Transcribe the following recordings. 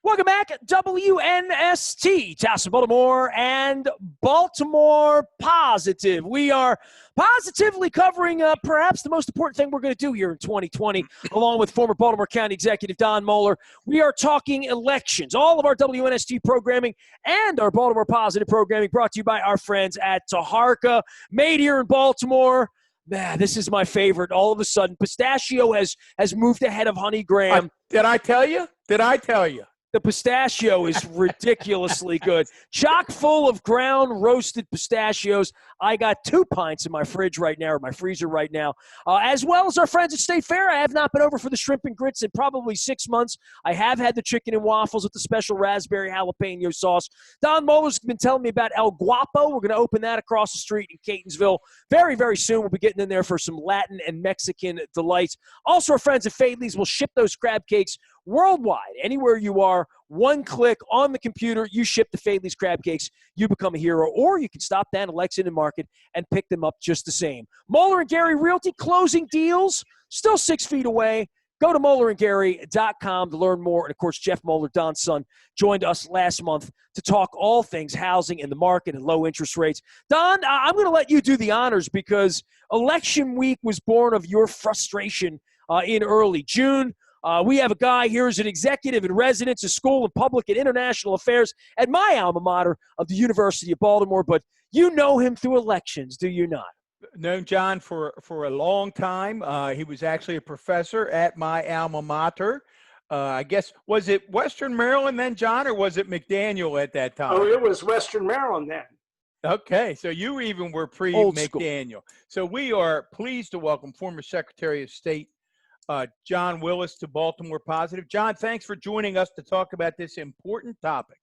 Welcome back, WNST, Towson, Baltimore, and Baltimore Positive. We are positively covering perhaps the most important thing we're going to do here in 2020, along with former Baltimore County Executive Don Moeller. We are talking elections. All of our WNST programming and our Baltimore Positive programming brought to you by our friends at Taharka, made here in Baltimore. Man, this is my favorite. All of a sudden, pistachio has moved ahead of honey graham. Did I tell you? The pistachio is ridiculously good. Chock full of ground roasted pistachios. I got 2 pints in my fridge right now, or my freezer right now, as well as our friends at State Fair. I have not been over for the shrimp and grits in probably 6 months. I have had the chicken and waffles with the special raspberry jalapeno sauce. Don Moeller's been telling me about El Guapo. We're going to open that across the street in Catonsville very, very soon. We'll be getting in there for some Latin and Mexican delights. Also, our friends at Fadley's will ship those crab cakes worldwide. Anywhere you are, one click on the computer, you ship the Fadley's crab cakes, you become a hero. Or you can stop down at Lexington Market and pick them up just the same. Moeller and Gary Realty, closing deals, still 6 feet away. Go to MoellerandGary.com to learn more. And, of course, Jeff Moeller, Don's son, joined us last month to talk all things housing and the market and low interest rates. Don, I'm going to let you do the honors because election week was born of your frustration in early June. We have a guy here who's an executive in residence, a school of public and international affairs at my alma mater of the University of Baltimore, but you know him through elections, do you not? Known John for a long time. He was actually a professor at my alma mater. I guess, was it Western Maryland then, John, or was it McDaniel at that time? Oh, it was Western Maryland then. Okay, so you even were pre-McDaniel. So we are pleased to welcome former Secretary of State John Willis to Baltimore Positive. John, thanks for joining us to talk about this important topic.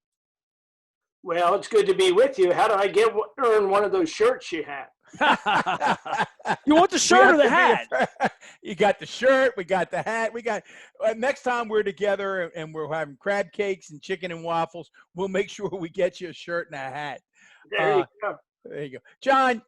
Well, it's good to be with you. How do I earn one of those shirts you have? You want the shirt or the hat? You got the shirt. We got the hat. We got next time we're together and we're having crab cakes and chicken and waffles, we'll make sure we get you a shirt and a hat. There you go. There you go. John,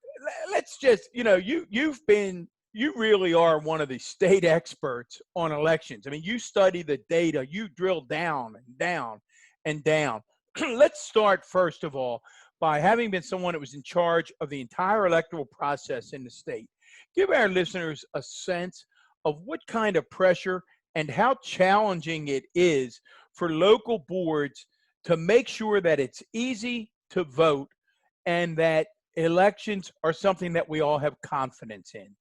let's just, you really are one of the state experts on elections. I mean, you study the data, you drill down and down and down. Let's start, first of all, by having been someone that was in charge of the entire electoral process in the state. Give our listeners a sense of what kind of pressure and how challenging it is for local boards to make sure that it's easy to vote and that elections are something that we all have confidence in.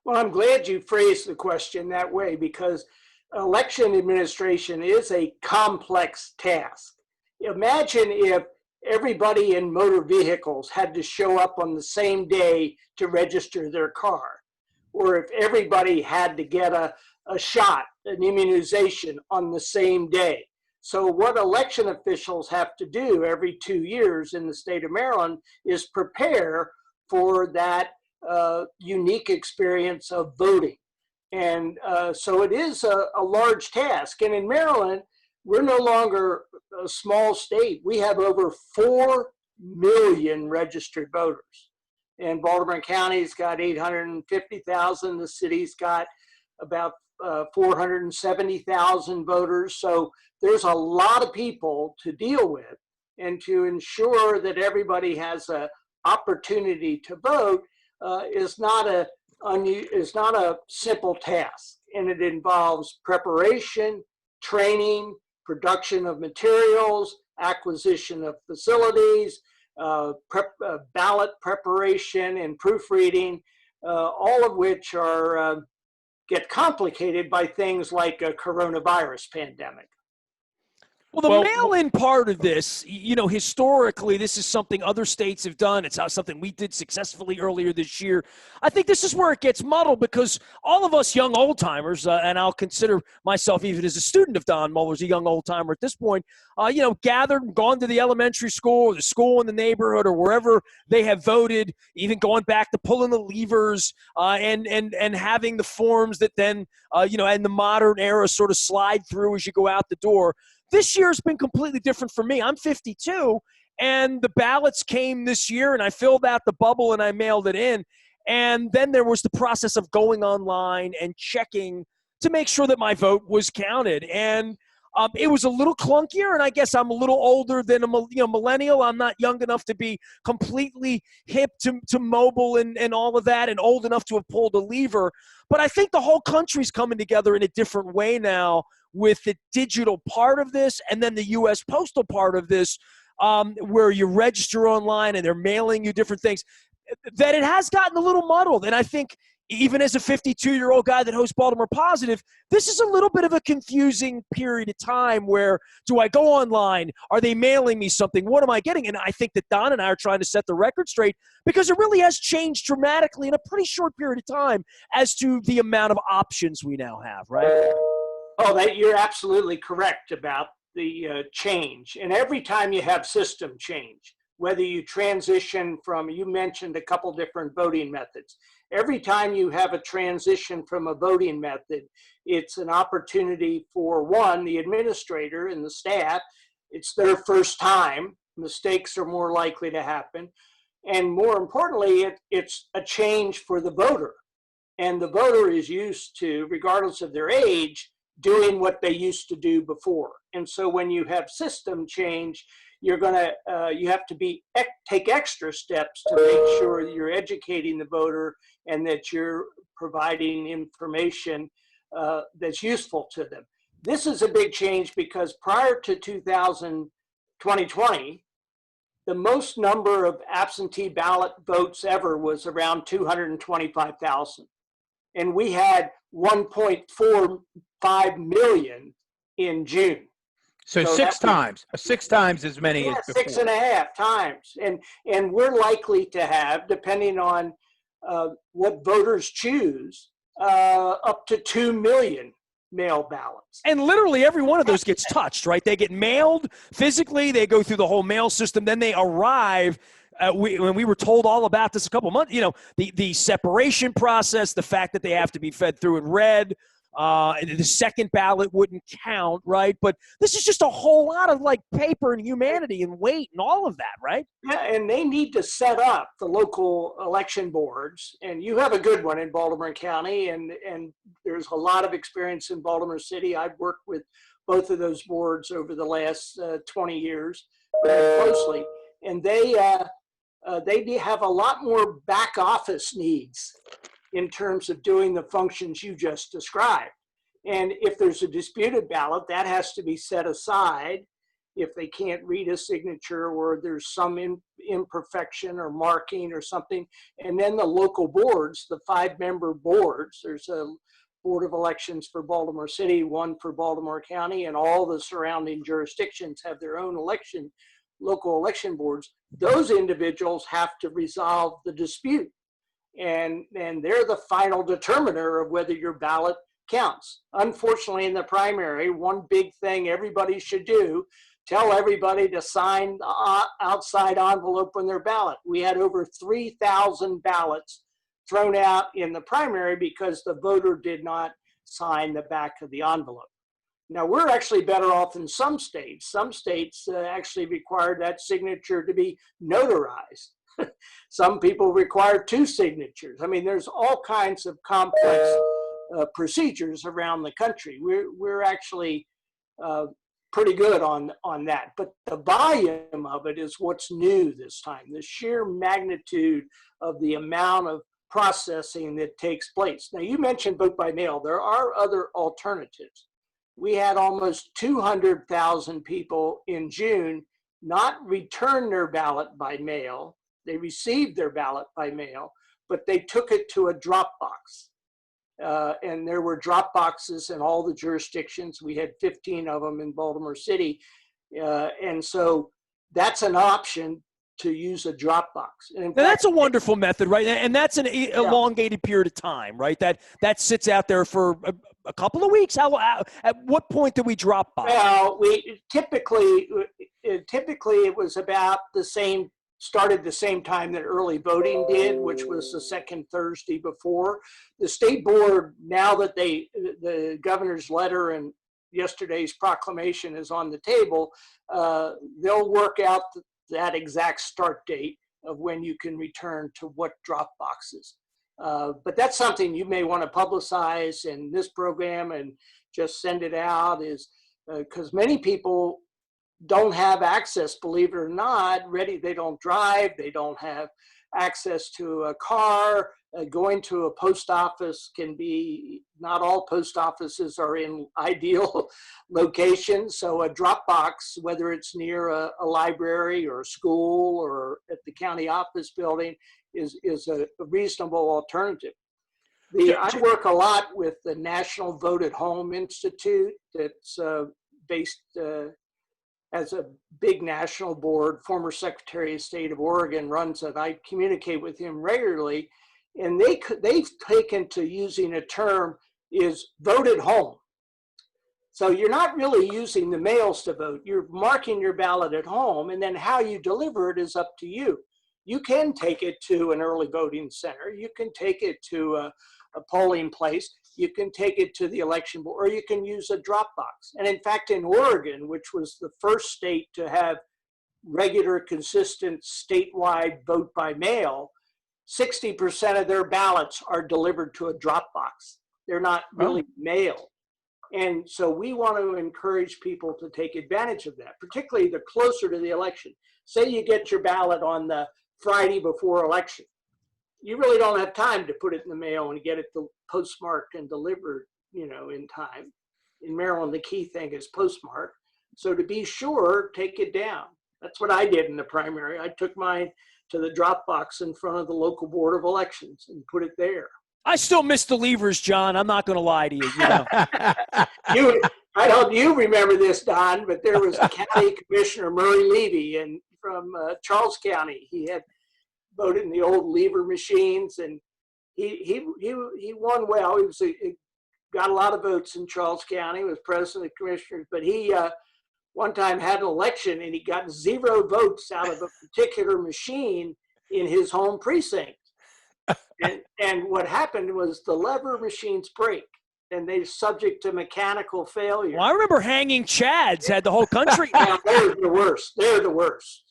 Well, I'm glad you phrased the question that way because election administration is a complex task. Imagine if everybody in motor vehicles had to show up on the same day to register their car, or if everybody had to get a shot, an immunization on the same day. So what election officials have to do every 2 years in the state of Maryland is prepare for that unique experience of voting. And so it is a large task. And in Maryland, we're no longer a small state. We have over 4 million registered voters. And Baltimore County's got 850,000. The city's got about 470,000 voters. So there's a lot of people to deal with. And to ensure that everybody has an opportunity to vote is not a simple task. And it involves preparation, training, production of materials, acquisition of facilities, ballot preparation and proofreading, all of which are get complicated by things like a coronavirus pandemic. Well, the mail-in part of this, historically, this is something other states have done. It's something we did successfully earlier this year. I think this is where it gets muddled because all of us young old-timers, and I'll consider myself even as a student of Don Moeller's a young old-timer at this point, gathered and gone to the elementary school or the school in the neighborhood or wherever they have voted, even going back to pulling the levers and having the forms that then, in the modern era sort of slide through as you go out the door. This year has been completely different for me. I'm 52, and the ballots came this year, and I filled out the bubble, and I mailed it in. And then there was the process of going online and checking to make sure that my vote was counted. And It was a little clunkier, and I guess I'm a little older than a millennial. I'm not young enough to be completely hip to mobile and all of that, and old enough to have pulled a lever. But I think the whole country's coming together in a different way now with the digital part of this and then the U.S. postal part of this, where you register online and they're mailing you different things, that it has gotten a little muddled. And I think even as a 52-year-old guy that hosts Baltimore Positive, this is a little bit of a confusing period of time where, do I go online? Are they mailing me something? What am I getting? And I think that Don and I are trying to set the record straight, because it really has changed dramatically in a pretty short period of time as to the amount of options we now have, right? Oh, you're absolutely correct about the change. And every time you have system change, whether you transition from, you mentioned a couple different voting methods. Every time you have a transition from a voting method, it's an opportunity for, one, the administrator and the staff. It's their first time. Mistakes are more likely to happen. And more importantly, it's a change for the voter. And the voter is used to, regardless of their age, doing what they used to do before. And so when you have system change, you have to take extra steps to make sure you're educating the voter and that you're providing information that's useful to them. This is a big change because prior to 2020, the most number of absentee ballot votes ever was around 225,000. And we had 1.45 million in June. So six times as many as before. 6.5 times. And we're likely to have, depending on what voters choose, up to 2 million mail ballots. And literally every one of those gets touched, right? They get mailed physically, they go through the whole mail system, then they arrive. When we were told all about this a couple months, the separation process, the fact that they have to be fed through and read, and the second ballot wouldn't count, right? But this is just a whole lot of paper and humanity and weight and all of that, right? Yeah, and they need to set up the local election boards. And you have a good one in Baltimore County, and there's a lot of experience in Baltimore City. I've worked with both of those boards over the last 20 years very closely, and they have a lot more back office needs in terms of doing the functions you just described. And if there's a disputed ballot, that has to be set aside if they can't read a signature or there's some imperfection or marking or something. And then the local boards, the 5-member boards, there's a Board of Elections for Baltimore City, one for Baltimore County, and all the surrounding jurisdictions have their own local election boards. Those individuals have to resolve the dispute. And they're the final determiner of whether your ballot counts. Unfortunately, in the primary, one big thing everybody should do, tell everybody to sign the outside envelope on their ballot. We had over 3,000 ballots thrown out in the primary because the voter did not sign the back of the envelope. Now, we're actually better off in some states. Some states actually require that signature to be notarized. Some people require 2 signatures. I mean, there's all kinds of complex procedures around the country. We're actually pretty good on that. But the volume of it is what's new this time, the sheer magnitude of the amount of processing that takes place. Now, you mentioned vote by mail. There are other alternatives. We had almost 200,000 people in June not return their ballot by mail. They received their ballot by mail, but they took it to a drop box. And there were drop boxes in all the jurisdictions. We had 15 of them in Baltimore City. And so that's an option to use a drop box. Now, that's a wonderful method, right? And that's an elongated period of time, right? That sits out there for a couple of weeks. At what point do we drop box? Well, we typically it was about started the same time that early voting did, which was the second Thursday before. The state board, now that the governor's letter and yesterday's proclamation is on the table, they'll work out that exact start date of when you can return to what drop boxes. But that's something you may want to publicize in this program and just send it out, is because many people don't have access, believe it or not, they don't drive, they don't have access to a car. Going to a post office can be, not all post offices are in ideal locations. So a drop box, whether it's near a library or a school or at the county office building, is a reasonable alternative. I work a lot with the National Vote at Home Institute that's based as a big national board. Former Secretary of State of Oregon runs it. I communicate with him regularly, and they've taken to using a term is vote at home. So you're not really using the mails to vote. You're marking your ballot at home, and then how you deliver it is up to you. You can take it to an early voting center. You can take it to a polling place. You can take it to the election board, or you can use a drop box. And in fact, in Oregon, which was the first state to have regular, consistent, statewide vote by mail, 60% of their ballots are delivered to a drop box. They're not really mailed. And so we want to encourage people to take advantage of that, particularly the closer to the election. Say you get your ballot on the Friday before election. You really don't have time to put it in the mail and get it postmarked and delivered, in time. In Maryland, the key thing is postmark. So to be sure, take it down. That's what I did in the primary. I took mine to the drop box in front of the local board of elections and put it there. I still miss the levers, John. I'm not going to lie to you. I don't you remember this, Don, but there was a county commissioner, Murray Levy, from Charles County. He had voted in the old lever machines, and he won well. He got a lot of votes in Charles County, was president of the commissioners, but he one time had an election and he got 0 votes out of a particular machine in his home precinct. And what happened was the lever machines break, and they're subject to mechanical failure. Well, I remember hanging chads had the whole country. Yeah, they're the worst. They're the worst.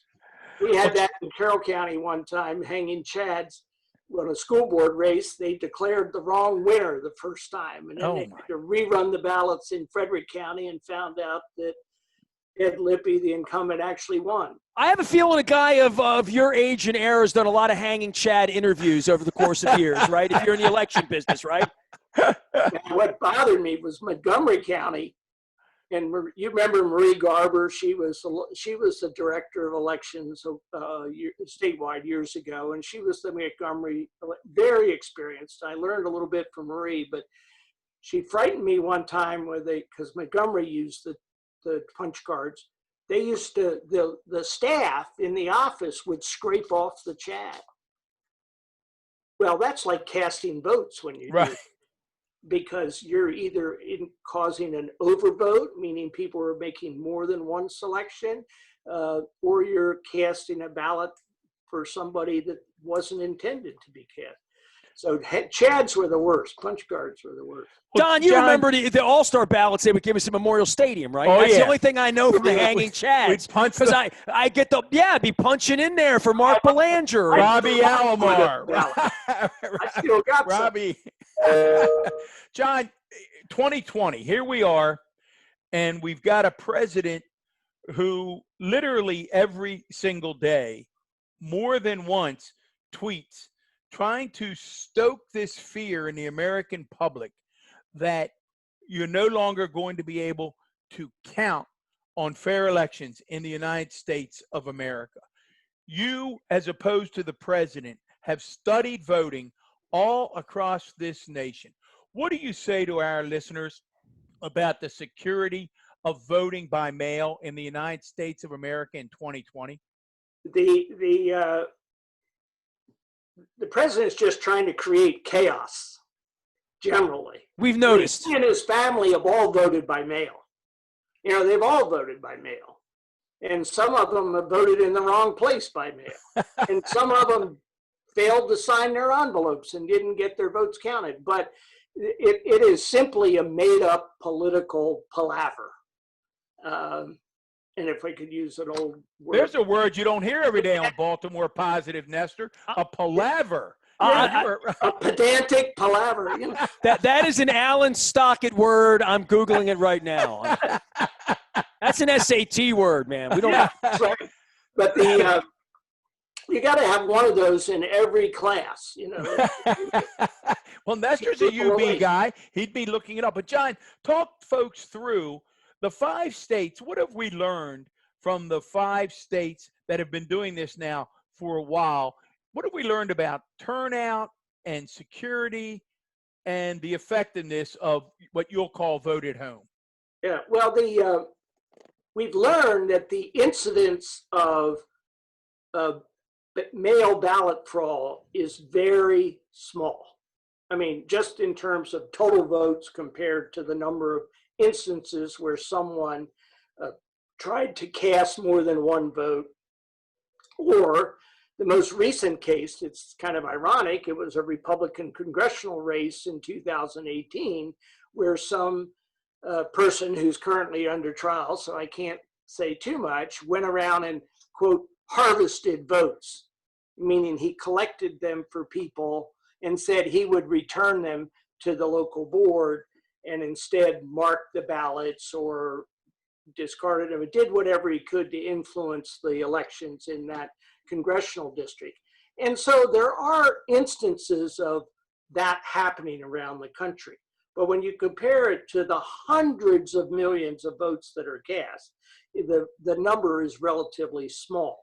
We had that in Carroll County one time, hanging chads. On a school board race, they declared the wrong winner the first time, and then they had to rerun the ballots in Frederick County and found out that Ed Lippy, the incumbent, actually won. I have a feeling a guy of your age and era has done a lot of hanging chad interviews over the course of years, right? If you're in the election business, right? Now, what bothered me was Montgomery County, and you remember Marie Garber? She was the director of elections statewide years ago, and she was the Montgomery, very experienced. I learned a little bit from Marie, but she frightened me one time because Montgomery used the punch cards. They used to, the staff in the office would scrape off the chad. Well, that's like casting votes when you do it, because you're either causing an overvote, meaning people are making more than one selection, or you're casting a ballot for somebody that wasn't intended to be cast. So chads were the worst. Punch cards were the worst. Don, you remember the All-Star ballots they would give us at Memorial Stadium, right? That's the only thing I know from the hanging chads. Because I get be punching in there for Mark Belanger. Robbie Alomar. I still got Robbie. John, 2020, here we are, and we've got a president who literally every single day, more than once, tweets trying to stoke this fear in the American public that you're no longer going to be able to count on fair elections in the United States of America. You, as opposed to the president, have studied voting all across this nation. What do you say to our listeners about the security of voting by mail in the United States of America in 2020? The president's just trying to create chaos, generally. We've noticed. He and his family have all voted by mail. They've all voted by mail. And some of them have voted in the wrong place by mail. And some of them failed to sign their envelopes and didn't get their votes counted. But it is simply a made-up political palaver. And if I could use an old word. There's a word you don't hear every day on Baltimore Positive, Nestor. A palaver. A pedantic palaver. That is an Alan Stockett word. I'm Googling it right now. That's an SAT word, man. We don't. Yeah, that's right. But the you got to have one of those in every class, you know. Well, Nestor's a UB guy. He'd be looking it up. But John, talk folks through the 5 states. What have we learned from the 5 states that have been doing this now for a while? What have we learned about turnout and security and the effectiveness of what you'll call vote at home? Yeah, well, we've learned that the incidence of mail ballot fraud is very small. I mean, just in terms of total votes compared to the number of instances where someone tried to cast more than one vote, or the most recent case, it's kind of ironic, it was a Republican congressional race in 2018 where some person who's currently under trial, so I can't say too much, went around and, quote, harvested votes, meaning he collected them for people and said he would return them to the local board and instead marked the ballots or discarded them. It did whatever he could to influence the elections in that congressional district. And so there are instances of that happening around the country. But when you compare it to the hundreds of millions of votes that are cast, the number is relatively small.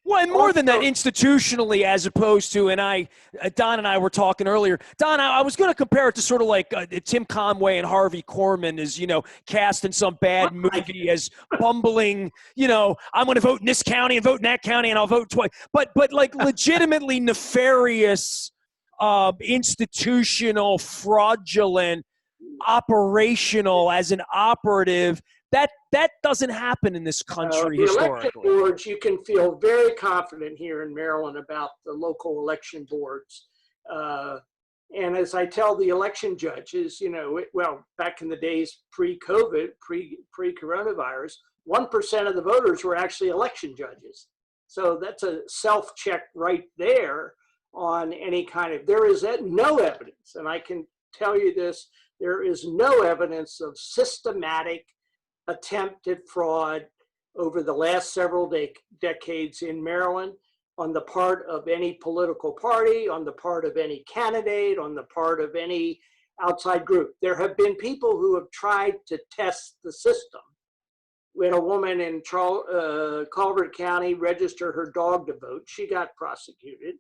Well, and more than that, institutionally, as opposed to, and Don and I were talking earlier. Don, I was going to compare it to sort of like Tim Conway and Harvey Korman as, cast in some bad movie as bumbling, I'm going to vote in this county and vote in that county and I'll vote twice. But like legitimately nefarious, institutional, fraudulent, operational as an operative. That doesn't happen in this country historically. Election boards, you can feel very confident here in Maryland about the local election boards. And as I tell the election judges, well, back in the days pre-COVID, pre-coronavirus, 1% of the voters were actually election judges. So that's a self-check right there on any kind of, there is no evidence, and I can tell you this, there is no evidence of systematic attempted fraud over the last several decades in Maryland on the part of any political party, on the part of any candidate, on the part of any outside group. There have been people who have tried to test the system. We had a woman in Calvert County register her dog to vote. She got prosecuted.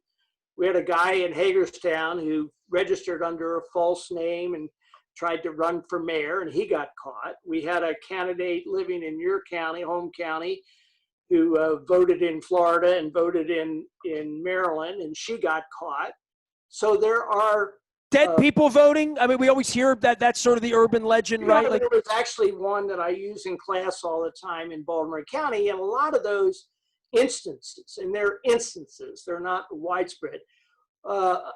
We had a guy in Hagerstown who registered under a false name and tried to run for mayor, and he got caught. We had a candidate living in your county, home county, who voted in Florida and voted in Maryland, and she got caught. So there are dead people voting. I mean, we always hear that. That's sort of the urban legend, right? There was actually one that I use in class all the time in Baltimore County, and a lot of those instances, and they're instances, they're not widespread. A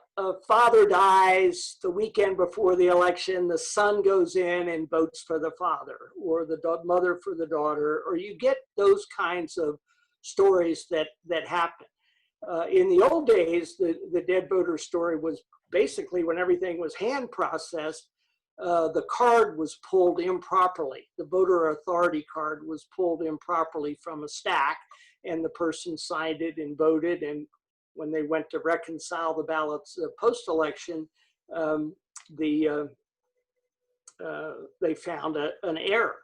father dies the weekend before the election, the son goes in and votes for the father, or the mother for the daughter, or you get those kinds of stories that happen. In the old days, the dead voter story was basically when everything was hand processed, the card was pulled improperly. The voter authority card was pulled improperly from a stack, and the person signed it and voted, and when they went to reconcile the ballots post-election, they found an error.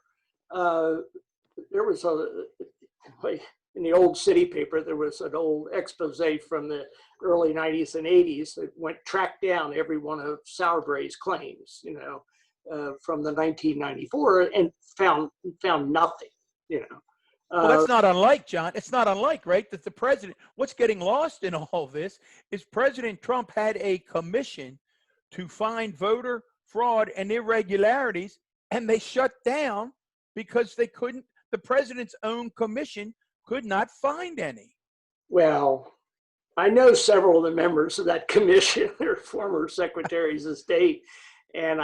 There was in the old city paper, there was an old expose from the early 90s and 80s that tracked down every one of Sowerberry's claims, from the 1994 and found nothing, Well, that's not unlike, John. It's not unlike, right, that the president, what's getting lost in all this is President Trump had a commission to find voter fraud and irregularities, and they shut down because they couldn't, the president's own commission could not find any. Well, I know several of the members of that commission. They're former secretaries of state, and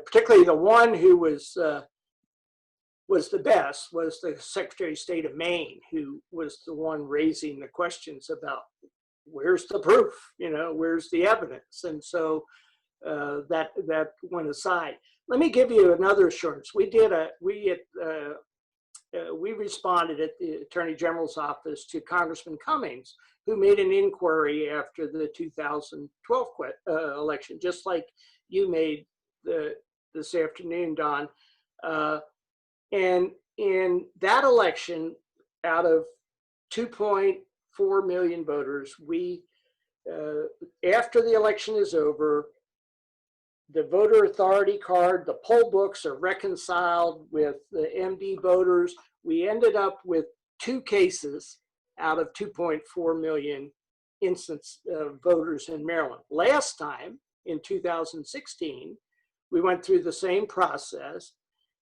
particularly the one who was the best was the Secretary of State of Maine, who was the one raising the questions about where's the proof, where's the evidence, and so that went aside. Let me give you another assurance. We at responded at the Attorney General's office to Congressman Cummings, who made an inquiry after the 2012 election, just like you made this afternoon, Don. And in that election, out of 2.4 million voters, we, after the election is over, the voter authority card, the poll books are reconciled with the MD voters. We ended up with 2 cases out of 2.4 million instance voters in Maryland. Last time, in 2016, we went through the same process,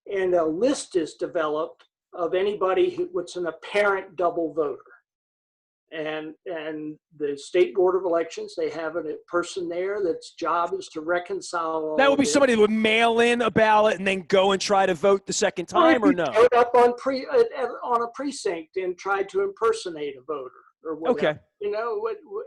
and a list is developed of anybody who was an apparent double voter. And the State Board of Elections, they have a person there that's job is to reconcile all That would be this. somebody that would mail in a ballot and then go and try to vote the second time, or no? Showed up on a precinct and tried to impersonate a voter or whatever. Okay. You know,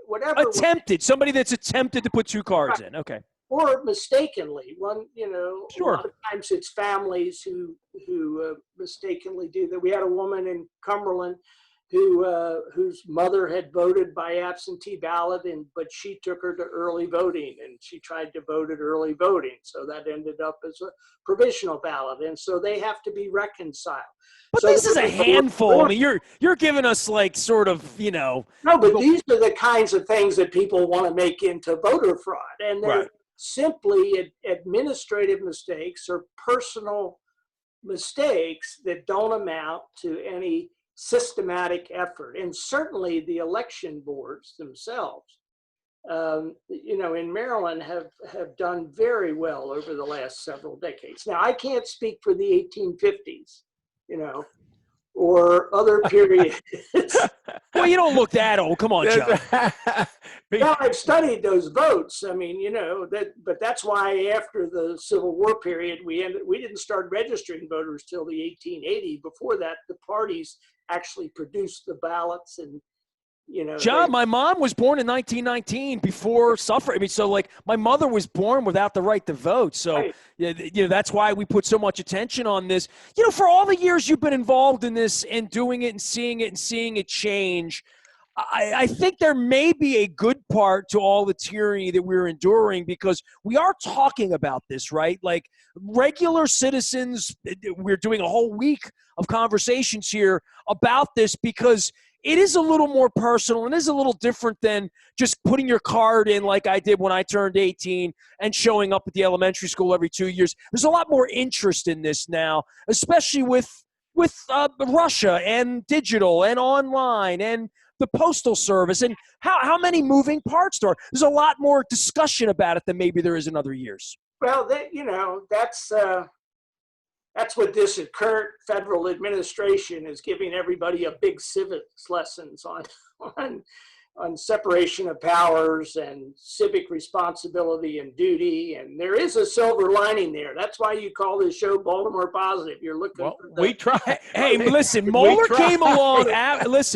whatever. Attempted. Somebody that's attempted to put 2 cards in. Okay. Or mistakenly. You know, Sure. a lot of times it's families who mistakenly do that. We had a woman in Cumberland whose mother had voted by absentee ballot, but she took her to early voting, and she tried to vote at early voting, so that ended up as a provisional ballot, and so they have to be reconciled. But so this is a handful. I mean, you're giving us like sort of, you know. No, but these are the kinds of things that people want to make into voter fraud, and they're Right. simply administrative mistakes or personal mistakes that don't amount to any systematic effort. And certainly the election boards themselves, you know, in Maryland have done very well over the last several decades. Now, I can't speak for the 1850s, you know, or other periods. Well, you don't look that old. Come on, John. Well, I've studied those votes. I mean, you know, but that's why after the Civil War period, we didn't start registering voters till the 1880. Before that, the parties actually produced the ballots, and you know. John, my mom was born in 1919 before suffrage. I mean, so like my mother was born without the right to vote. So, Right. you know, that's why we put so much attention on this. You know, for all the years you've been involved in this and doing it and seeing it change, I think there may be a good part to all the tyranny that we're enduring, because we are talking about this, right? Like regular citizens, we're doing a whole week of conversations here about this, because it is a little more personal and is a little different than just putting your card in like I did when I turned 18 and showing up at the elementary school every 2 years. There's a lot more interest in this now, especially with Russia and digital and online and the postal service, and how many moving parts there are. There's a lot more discussion about it than maybe there is in other years. Well, you know, that's what this current federal administration is giving everybody a big civics lessons on separation of powers and civic responsibility and duty. And there is a silver lining there. That's why you call this show Baltimore Positive. You're looking for we try. Hey, listen, Moeller came along.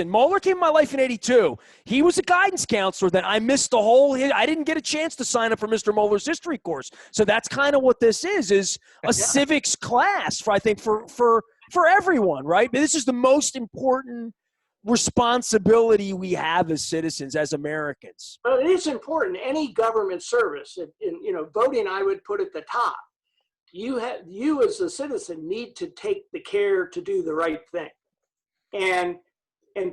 Moeller came in my life in '82. He was a guidance counselor. Then I missed the whole. I didn't get a chance to sign up for Mr. Moeller's history course. So that's kind of what this is a civics class for, I think, for everyone, right? This is the most important responsibility we have as citizens, as Americans. Well, it is important. Any government service, you know, voting, I would put at the top. You as a citizen need to take the care to do the right thing, and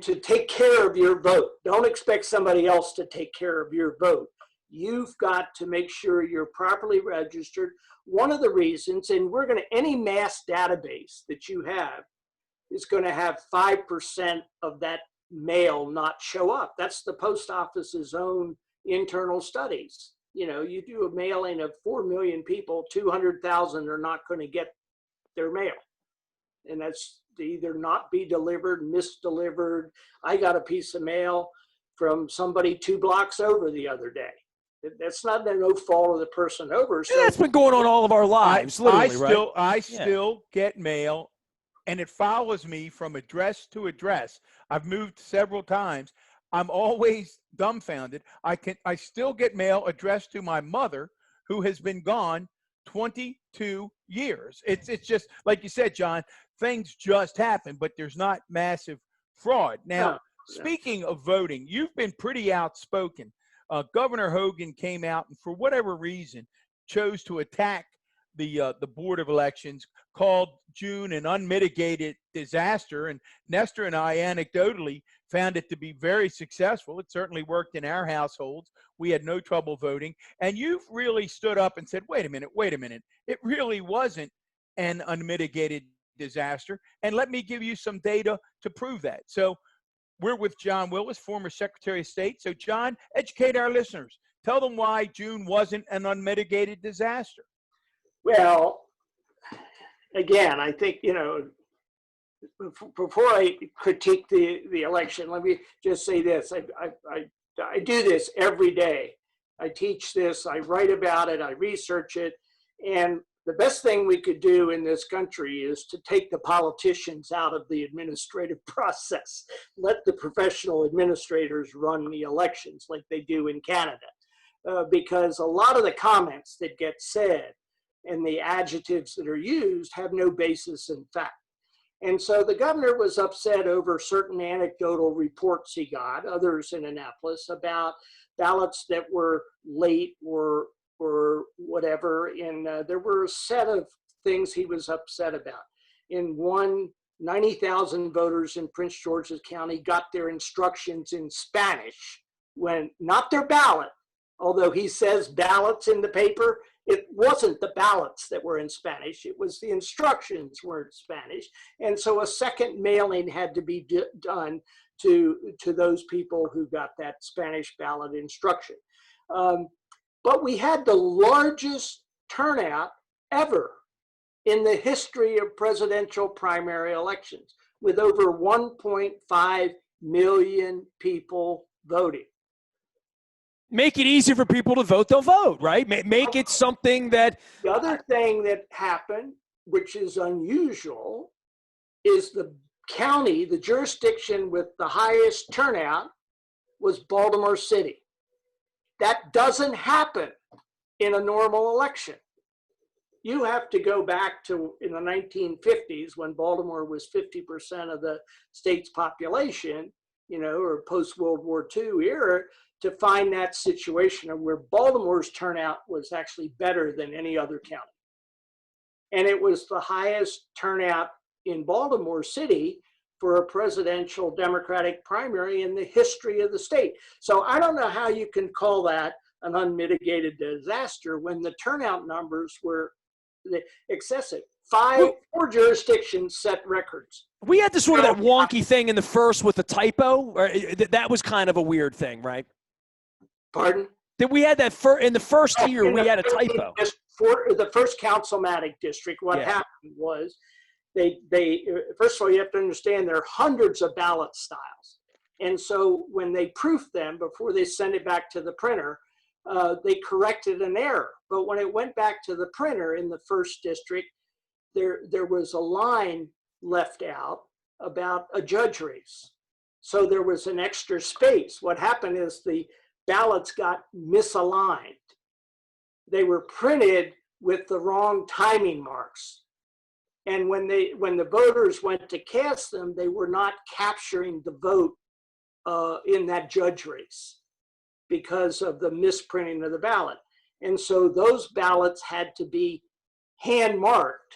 to take care of your vote. Don't expect somebody else to take care of your vote. You've got to make sure you're properly registered. One of the reasons, and any mass database that you have is going to have 5% of that mail not show up. That's the post office's own internal studies. You know, you do a mailing of 4 million people, 200,000 are not going to get their mail. And that's to either not be delivered, misdelivered. I got a piece of mail from somebody 2 blocks over the other day. That's not no fault of the person over. So That's been going on all of our lives, literally, right? I still get mail, and it follows me from address to address. I've moved several times. I'm always dumbfounded. I still get mail addressed to my mother, who has been gone 22 years. It's just like you said, John, things just happen, but there's not massive fraud. Now, No. speaking of voting, you've been pretty outspoken. Governor Hogan came out and for whatever reason chose to attack the Board of Elections, called June an unmitigated disaster. And Nestor and I anecdotally found it to be very successful. It certainly worked in our households. We had no trouble voting. And you've really stood up and said, wait a minute. It really wasn't an unmitigated disaster. And let me give you some data to prove that. So we're with John Willis, former Secretary of State. So John, educate our listeners. Tell them why June wasn't an unmitigated disaster. Well, again, I think, before I critique the election, let me just say this. I do this every day. I teach this, I write about it, I research it. And the best thing we could do in this country is to take the politicians out of the administrative process. Let the professional administrators run the elections like they do in Canada. Because a lot of the comments that get said and the adjectives that are used have no basis in fact. And so the governor was upset over certain anecdotal reports he got, others in Annapolis, about ballots that were late or whatever. And there were a set of things he was upset about. In one, 90,000 voters in Prince George's County got their instructions in Spanish, when not their ballot, although he says ballots in the paper. It wasn't the ballots that were in Spanish, it was the instructions were in Spanish. And so a second mailing had to be done to those people who got that Spanish ballot instruction. But we had the largest turnout ever in the history of presidential primary elections, with over 1.5 million people voting. Make it easier for people to vote, they'll vote, right? Make it something that... The other thing that happened, which is unusual, is the county, the jurisdiction with the highest turnout was Baltimore City. That doesn't happen in a normal election. You have to go back to in the 1950s when Baltimore was 50% of the state's population, or post-World War II era, to find that situation of where Baltimore's turnout was actually better than any other county. And it was the highest turnout in Baltimore City for a presidential Democratic primary in the history of the state. So I don't know how you can call that an unmitigated disaster when the turnout numbers were excessive. Four jurisdictions set records. We had this sort of that wonky thing in the first with the typo. That was kind of a weird thing, right? Pardon? That we had that in the first year, we had a typo. For the first councilmatic district, what happened was they first of all, you have to understand there are hundreds of ballot styles. And so when they proofed them before they sent it back to the printer, they corrected an error. But when it went back to the printer in the first district, there was a line left out about a judge race. So there was an extra space. What happened is the ballots got misaligned. They were printed with the wrong timing marks. And when the voters went to cast them, they were not capturing the vote in that judge race because of the misprinting of the ballot. And so those ballots had to be hand marked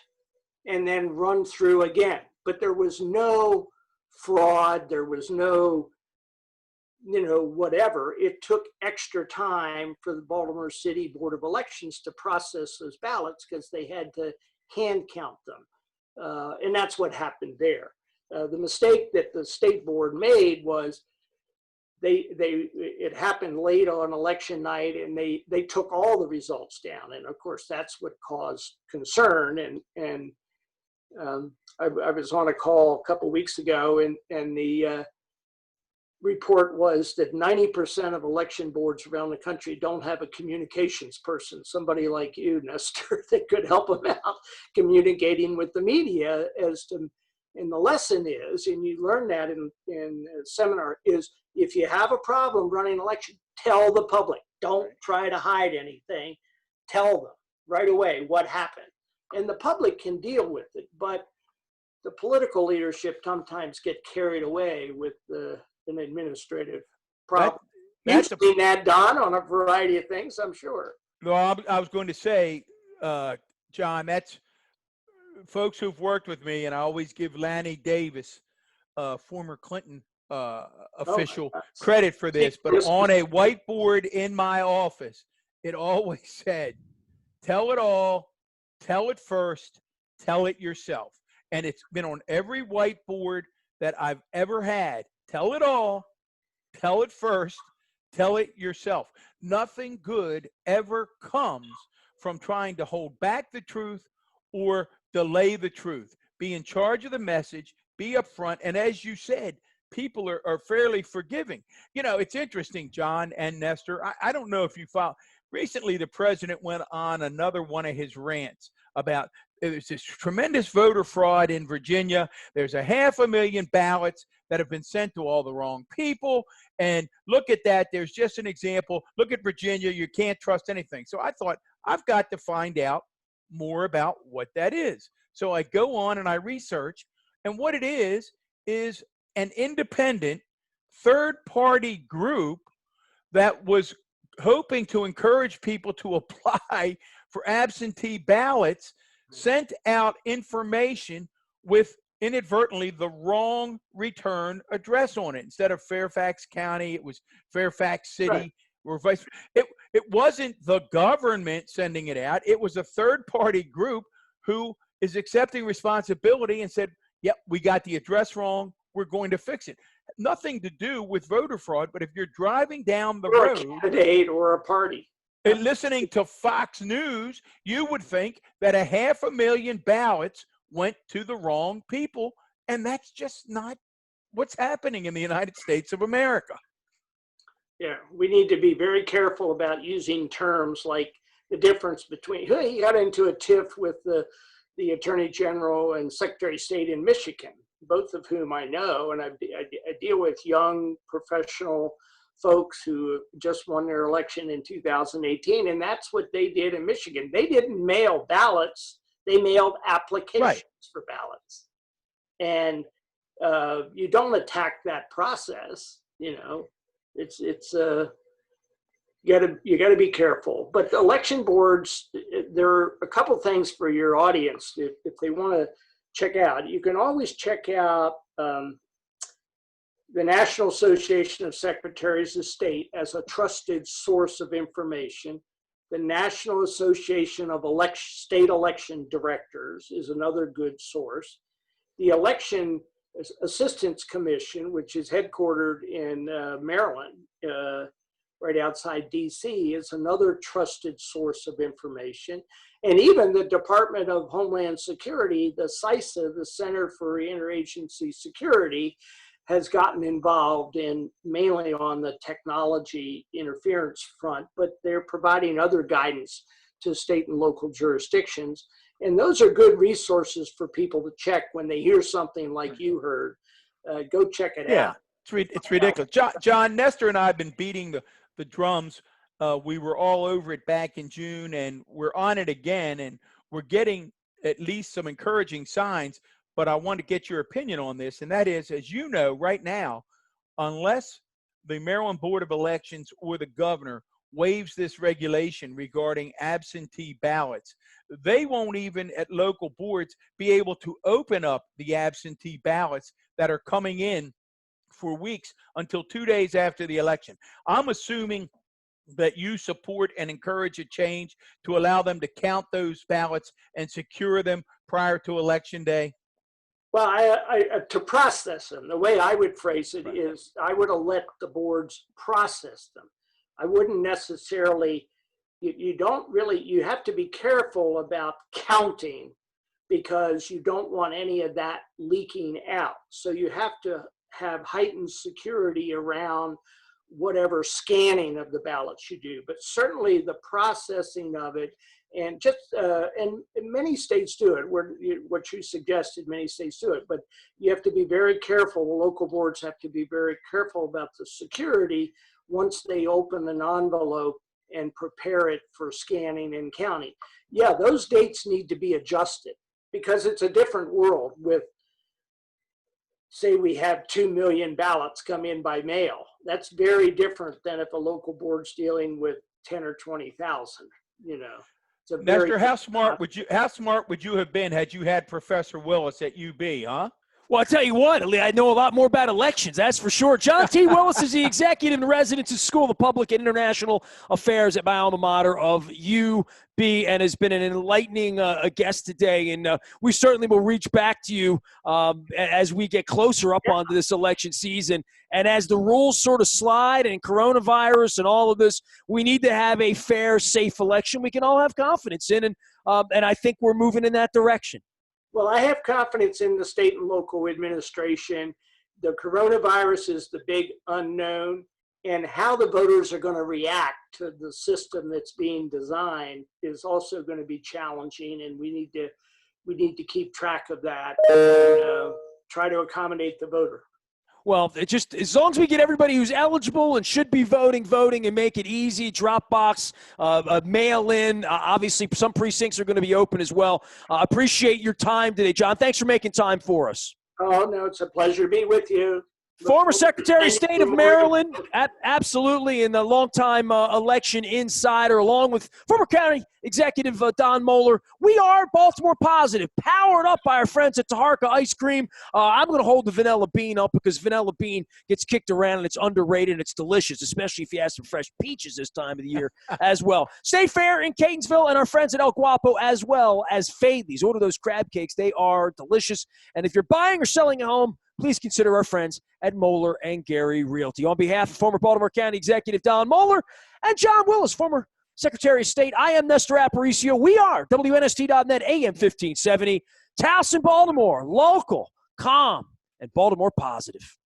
and then run through again. But there was no fraud, there was no whatever. It took extra time for the Baltimore City Board of Elections to process those ballots because they had to hand count them. And that's what happened there. The mistake that the state board made was it happened late on election night and they took all the results down. And of course, that's what caused concern. And I was on a call a couple of weeks ago and the report was that 90% of election boards around the country don't have a communications person, somebody like you, Nestor, that could help them out communicating with the media as to, and the lesson is, and you learn that in a seminar, is if you have a problem running an election, tell the public. Don't try to hide anything, tell them. right away what happened. And the public can deal with it, but the political leadership sometimes get carried away with an administrative problem. You've seen that, Don, on a variety of things, I'm sure. Well, I was going to say, John, that's folks who've worked with me, and I always give Lanny Davis, former Clinton official, credit for this, but on a whiteboard in my office, it always said, tell it all, tell it first, tell it yourself. And it's been on every whiteboard that I've ever had. Tell it all, tell it first, tell it yourself. Nothing good ever comes from trying to hold back the truth or delay the truth. Be in charge of the message, be upfront, and as you said, people are fairly forgiving. You know, it's interesting, John and Nestor. I don't know if you follow. Recently, the president went on another one of his rants about there's this tremendous voter fraud in Virginia. There's 500,000 ballots that have been sent to all the wrong people. And look at that. There's just an example. Look at Virginia. You can't trust anything. So I thought, I've got to find out more about what that is. So I go on and I research. And what it is an independent third-party group that was hoping to encourage people to apply for absentee ballots, sent out information with inadvertently the wrong return address on it. Instead of Fairfax County, it was Fairfax City. Right. Or vice. It wasn't the government sending it out. It was a third-party group who is accepting responsibility and said, yep, we got the address wrong. We're going to fix it. Nothing to do with voter fraud, but if you're driving down the road, a candidate or a party, and listening to Fox News, you would think that 500,000 ballots went to the wrong people, and that's just not what's happening in the United States of America. Yeah, we need to be very careful about using terms like the difference between. He got into a tiff with the Attorney General and Secretary of State in Michigan, both of whom I know, and I deal with young professional folks who just won their election in 2018, and that's what they did in Michigan. They didn't mail ballots, they mailed applications for ballots. And you don't attack that process, you know. It's you gotta be careful. But the election boards, there are a couple things for your audience if they want to check out. You can always check out the National Association of Secretaries of State as a trusted source of information. The National Association of State Election Directors is another good source. The Election Assistance Commission, which is headquartered in Maryland, right outside DC, is another trusted source of information. And even the Department of Homeland Security, the CISA, the Center for Interagency Security, has gotten involved in mainly on the technology interference front, but they're providing other guidance to state and local jurisdictions. And those are good resources for people to check when they hear something like you heard. Go check it out. It's ridiculous. John, Nestor and I have been beating the drums. We were all over it back in June, and we're on it again, and we're getting at least some encouraging signs. But I want to get your opinion on this, and that is, as you know, right now, unless the Maryland Board of Elections or the governor waives this regulation regarding absentee ballots, they won't even at local boards be able to open up the absentee ballots that are coming in for weeks until 2 days after the election. I'm assuming that you support and encourage a change to allow them to count those ballots and secure them prior to Election Day. Well, to process them, the way I would phrase it is I would have let the boards process them. I wouldn't necessarily, you have to be careful about counting because you don't want any of that leaking out. So you have to have heightened security around whatever scanning of the ballots you do, but certainly the processing of it. And just and many states do it. What you suggested, many states do it. But you have to be very careful. The local boards have to be very careful about the security once they open an envelope and prepare it for scanning and counting. Yeah, those dates need to be adjusted because it's a different world with, say we have 2 million ballots come in by mail. That's very different than if a local board's dealing with 10 or 20,000, you know. It's a very Nestor, how smart would you have been had you had Professor Willis at UB, huh? Well, I'll tell you what, I know a lot more about elections, that's for sure. John T. Willis is the executive in residence at School of Public and International Affairs at my alma mater of UB and has been an enlightening guest today. And we certainly will reach back to you as we get closer up onto this election season. And as the rules sort of slide and coronavirus and all of this, we need to have a fair, safe election we can all have confidence in. And I think we're moving in that direction. Well, I have confidence in the state and local administration. The coronavirus is the big unknown, and how the voters are going to react to the system that's being designed is also going to be challenging, and we need to keep track of that and try to accommodate the voter. Well, it just as long as we get everybody who's eligible and should be voting, and make it easy, Dropbox, mail-in. Obviously, some precincts are going to be open as well. Appreciate your time today, John. Thanks for making time for us. Oh, no, it's a pleasure to be with you. Former Secretary of State of Maryland, absolutely, and a longtime election insider, along with former County Executive Don Moeller. We are Baltimore Positive, powered up by our friends at Taharka Ice Cream. I'm going to hold the vanilla bean up because vanilla bean gets kicked around and it's underrated and it's delicious, especially if you have some fresh peaches this time of the year as well. State Fair in Catonsville and our friends at El Guapo as well as Fadley's. Order those crab cakes. They are delicious. And if you're buying or selling a home, please consider our friends at Moeller and Gary Realty. On behalf of former Baltimore County Executive Don Moeller and John Willis, former Secretary of State, I am Nestor Aparicio. We are WNST.net, AM 1570, Towson, Baltimore, local, calm, and Baltimore positive.